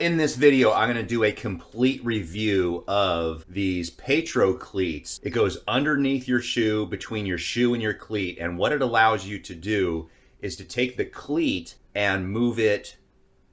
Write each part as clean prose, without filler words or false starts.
In this video, I'm going to do a complete review of these PatroCleats. It goes underneath your shoe, between your shoe and your cleat, and what it allows you to do is to take the cleat and move it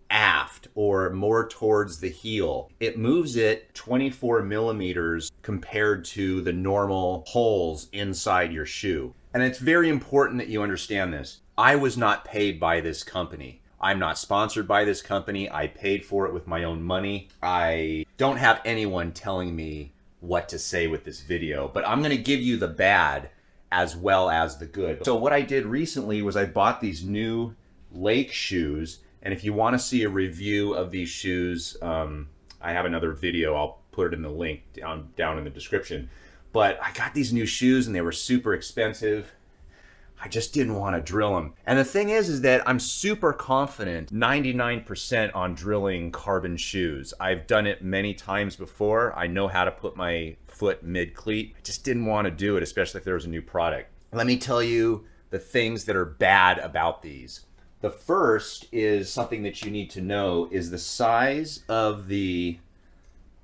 aft or more towards the heel. It moves it 24 millimeters compared to the normal holes inside your shoe. And it's very important that you understand this. I was not paid by this company. I'm not sponsored by this company. I paid for it with my own money. I don't have anyone telling me what to say with this video, but I'm going to give you the bad as well as the good. So what I did recently was I bought these new lake shoes, and if you want to see a review of these shoes, I have another video. I'll put it in the link down in the description. But I got these new shoes and they were super expensive. I just didn't want to drill them. And the thing is that I'm super confident 99% on drilling carbon shoes. I've done it many times before. I know how to put my foot mid-cleat. I just didn't want to do it, especially if there was a new product. Let me tell you the things that are bad about these. The first is something that you need to know is the size of the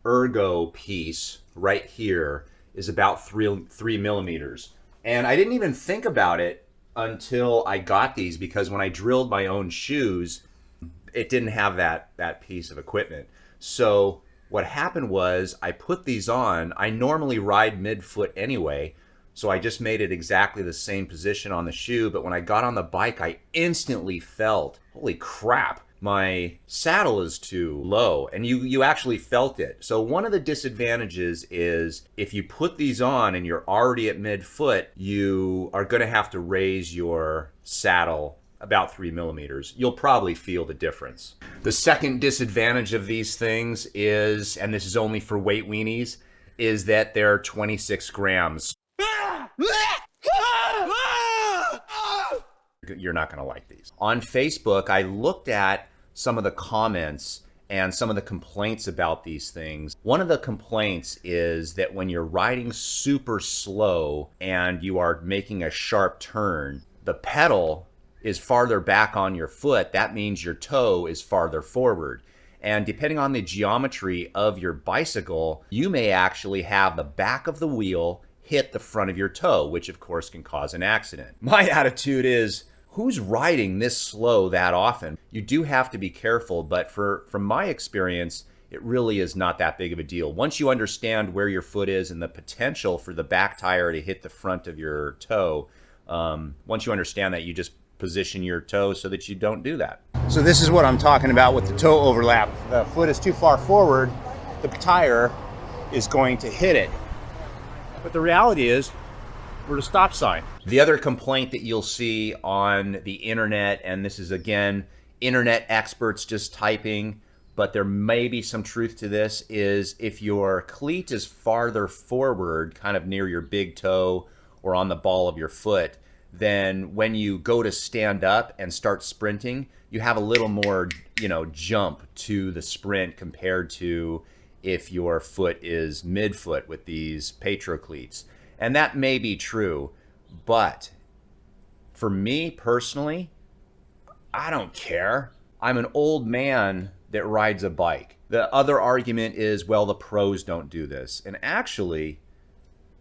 ERGO piece right here is about 3 millimeters. And I didn't even think about it until I got these, because when I drilled my own shoes, it didn't have that piece of equipment. So what happened was I put these on. I normally ride midfoot anyway, so I just made it exactly the same position on the shoe. But when I got on the bike, I instantly felt, holy crap, my saddle is too low, and you actually felt it. So one of the disadvantages is if you put these on and you're already at midfoot, you are going to have to raise your saddle about 3 millimeters. You'll probably feel the difference. The second disadvantage of these things is, and this is only for weight weenies, is that they're 26 grams. You're not going to like these. On Facebook, I looked at some of the comments and some of the complaints about these things. One of the complaints is that when you're riding super slow and you are making a sharp turn, the pedal is farther back on your foot. That means your toe is farther forward. And depending on the geometry of your bicycle, you may actually have the back of the wheel hit the front of your toe, which of course can cause an accident. My attitude is, who's riding this slow that often? You do have to be careful, but from my experience, it really is not that big of a deal. Once you understand where your foot is and the potential for the back tire to hit the front of your toe, once you understand that, you just position your toe so that you don't do that. So this is what I'm talking about with the toe overlap. If the foot is too far forward, the tire is going to hit it. But the reality is, we're at a stop sign. The other complaint that you'll see on the internet, and this is again, internet experts just typing, but there may be some truth to this, is if your cleat is farther forward, kind of near your big toe or on the ball of your foot, then when you go to stand up and start sprinting, you have a little more, jump to the sprint compared to if your foot is midfoot with these PatroCleats. And that may be true, but for me personally, I don't care. I'm an old man that rides a bike. The other argument is, well, the pros don't do this. And actually,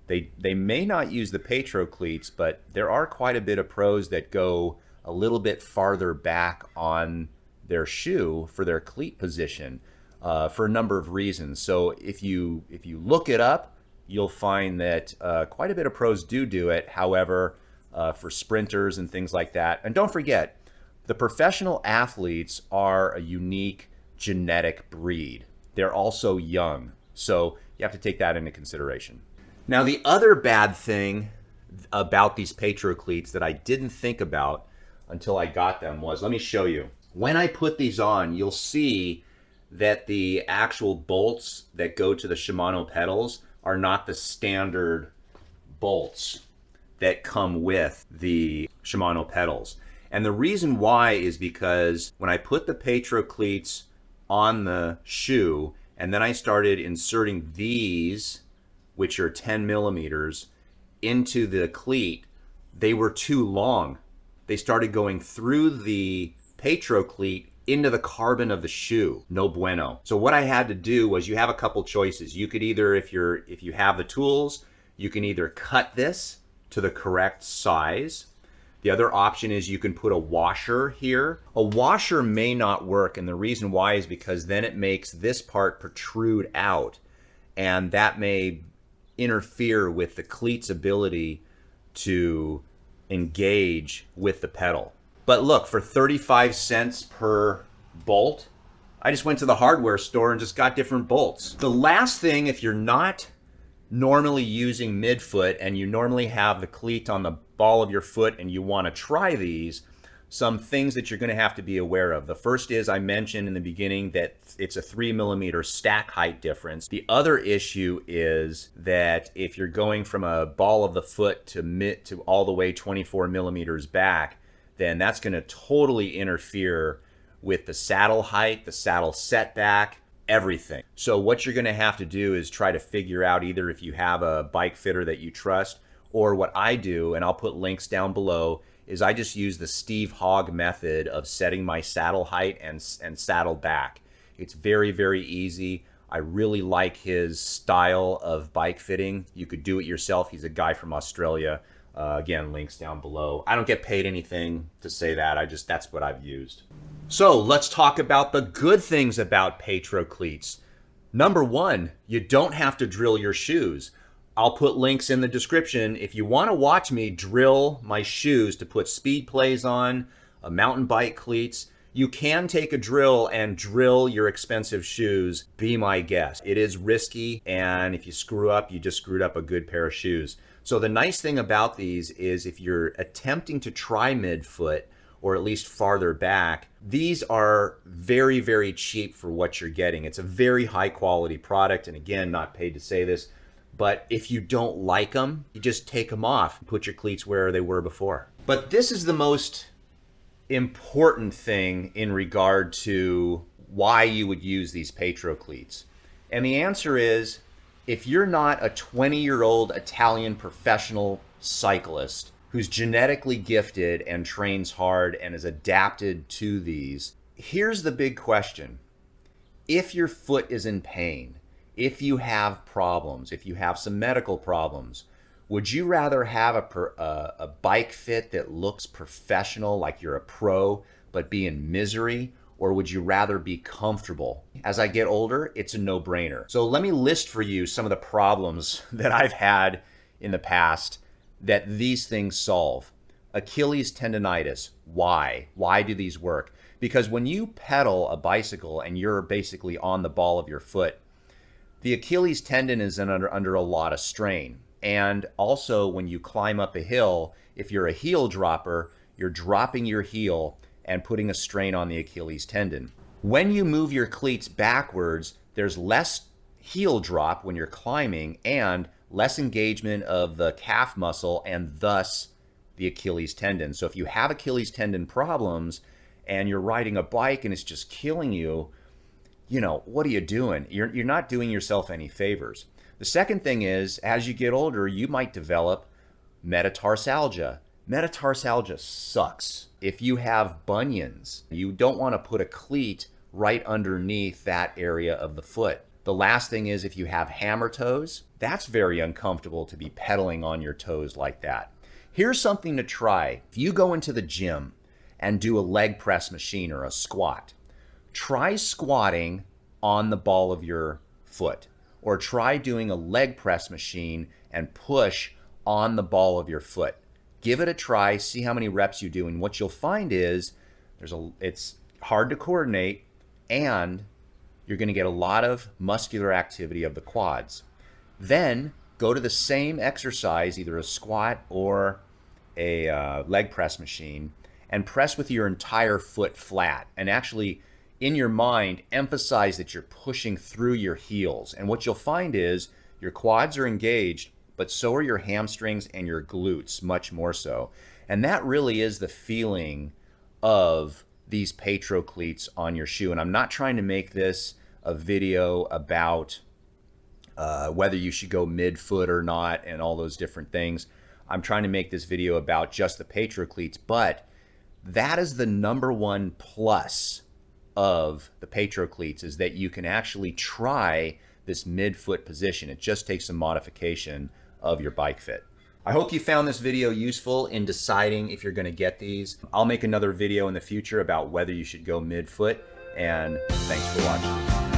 they may not use the PatroCleats, but there are quite a bit of pros that go a little bit farther back on their shoe for their cleat position for a number of reasons. So if you look it up, you'll find that quite a bit of pros do it. However, for sprinters and things like that. And don't forget, the professional athletes are a unique genetic breed. They're also young. So you have to take that into consideration. Now, the other bad thing about these PatroCleats that I didn't think about until I got them was, let me show you. When I put these on, you'll see that the actual bolts that go to the Shimano pedals are not the standard bolts that come with the Shimano pedals. And the reason why is because when I put the PatroCleats on the shoe and then I started inserting these, which are 10 millimeters, into the cleat, they were too long. They started going through the PatroCleat into the carbon of the shoe. No bueno. So what I had to do was, you have a couple choices. You could either, if you have the tools, you can either cut this to the correct size. The other option is you can put a washer here. A washer may not work, and the reason why is because then it makes this part protrude out, and that may interfere with the cleat's ability to engage with the pedal. But look, for 35 cents per bolt, I just went to the hardware store and just got different bolts. The last thing, if you're not normally using midfoot and you normally have the cleat on the ball of your foot and you want to try these, some things that you're going to have to be aware of. The first is, I mentioned in the beginning that it's a 3mm stack height difference. The other issue is that if you're going from a ball of the foot to all the way 24mm back, then that's going to totally interfere with the saddle height, the saddle setback, everything. So what you're going to have to do is try to figure out, either if you have a bike fitter that you trust, or what I do, and I'll put links down below, is I just use the Steve Hogg method of setting my saddle height and saddle back. It's very, very easy. I really like his style of bike fitting. You could do it yourself. He's a guy from Australia. Again, links down below. I don't get paid anything to say that. That's what I've used. So let's talk about the good things about PatroCleats. Number one, you don't have to drill your shoes. I'll put links in the description. If you want to watch me drill my shoes to put speed plays on, mountain bike cleats, you can take a drill and drill your expensive shoes. Be my guest. It is risky, and if you screw up, you just screwed up a good pair of shoes. So the nice thing about these is, if you're attempting to try midfoot, or at least farther back, these are very, very cheap for what you're getting. It's a very high quality product, and again, not paid to say this, but if you don't like them, you just take them off and put your cleats where they were before. But this is the most important thing in regard to why you would use these PatroCleats. And the answer is, if you're not a 20-year-old Italian professional cyclist who's genetically gifted and trains hard and is adapted to these, here's the big question. If your foot is in pain, if you have problems, if you have some medical problems, would you rather have a bike fit that looks professional, like you're a pro, but be in misery? Or would you rather be comfortable? As I get older, it's a no-brainer. So let me list for you some of the problems that I've had in the past that these things solve. Achilles tendonitis. Why? Why do these work? Because when you pedal a bicycle and you're basically on the ball of your foot, the Achilles tendon is under a lot of strain. And also, when you climb up a hill, if you're a heel dropper, you're dropping your heel and putting a strain on the Achilles tendon. When you move your cleats backwards, there's less heel drop when you're climbing and less engagement of the calf muscle and thus the Achilles tendon. So if you have Achilles tendon problems and you're riding a bike and it's just killing you, you know, what are you doing? You're not doing yourself any favors. The second thing is, as you get older, you might develop metatarsalgia. Metatarsalgia sucks. If you have bunions, you don't want to put a cleat right underneath that area of the foot. The last thing is, if you have hammer toes, that's very uncomfortable to be pedaling on your toes like that. Here's something to try. If you go into the gym and do a leg press machine or a squat, try squatting on the ball of your foot, or try doing a leg press machine and push on the ball of your foot. Give it a try, see how many reps you do, and what you'll find is it's hard to coordinate, and you're going to get a lot of muscular activity of the quads. Then go to the same exercise, either a squat or a leg press machine, and press with your entire foot flat, and actually in your mind emphasize that you're pushing through your heels. And what you'll find is your quads are engaged, but so are your hamstrings and your glutes, much more so. And that really is the feeling of these PatroCleats on your shoe. And I'm not trying to make this a video about whether you should go midfoot or not and all those different things. I'm trying to make this video about just the PatroCleats, but that is the #1 plus of the PatroCleats is that you can actually try this midfoot position. It just takes some modification of your bike fit. I hope you found this video useful in deciding if you're going to get these. I'll make another video in the future about whether you should go midfoot, and thanks for watching.